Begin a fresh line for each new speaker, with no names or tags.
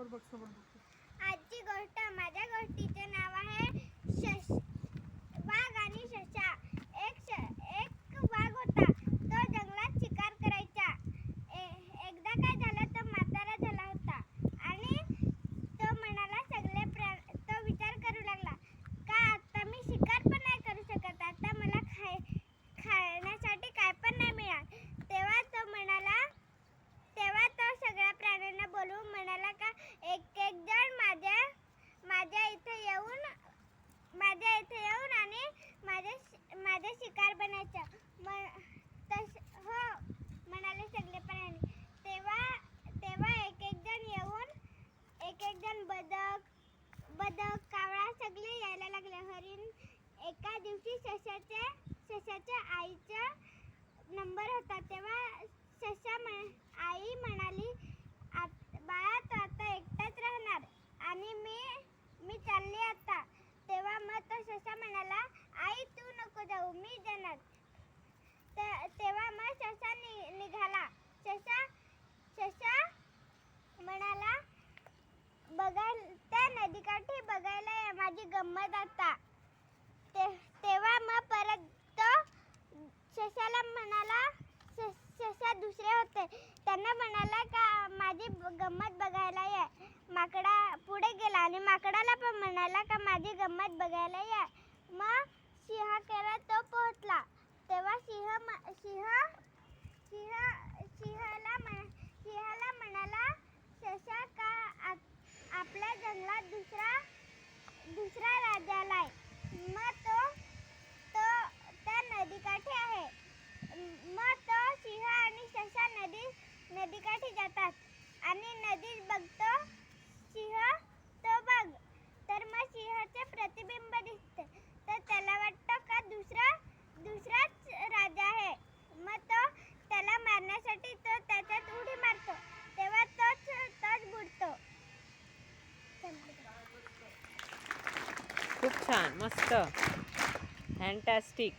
आजची गोष्ट माझ्या गोष्टीचे नाव आहे वाघ आणि ससा. एक वाघ होता. तो जंगलात शिकार करायचा. एकदा काय झालं, तो म्हातारा झाला होता आणि तो म्हणाला तो विचार करू लागला, का आता मी शिकार पण नाही करू शकत, आता मला खाण्यासाठी काय पण नाही मिळणार. तेव्हा तो सगळ्या प्राण्यांना बोलवून म्हणाला का एक एक जण माझ्या इथे येऊन आणि माझे शिकार बनायचं. हो म्हणाले सगळे प्राणी. तेव्हा एक एक जण बदक कावळा सगळे यायला लागले. हरिण. एका दिवशी सशाच्या आईचा नंबर होता. तेव्हा आई म्हणाली, बाळा तू आता एकटाच राहणार आणि मी चालली आता. तेव्हा मग तो ससा म्हणाला, आई तू नको जाऊ, मी जाणार. तेव्हा मग ससा निघाला. ससा म्हणाला, त्या नदीकाठी बघायला ये माझी गंमत आता. तेव्हा मग परत तो सशाला म्हणाला, ससा दुसरे होते, त्यांना म्हणाला का माझी गंमत बघायला ये. माकडा पुढे गेला आणि माकडाला पण म्हणाला का माझी गंमत बघायला ये. मग सिंहाकडे तो पोहोचला. तेव्हा सिंहाला म्हणाला, ससा का आपल्या जंगलात दुसरा राजा आलाय. मग तो त्या नदीकाठी आहे. मग तो सिंह आणि ससा नदीकाठी जातात आणि नदीत बघतो सिंह तो बघ. तर मग सिंहाचे प्रतिबिंब दिसते. तर त्याला वाटतं का दुसराच राजा आहे. मग तो त्याला मारण्यासाठी तो त्याच्यात उडी मारतो. तेव्हा तोच बुडतो.
खूप छान, मस्त, फॅन्टॅस्टिक.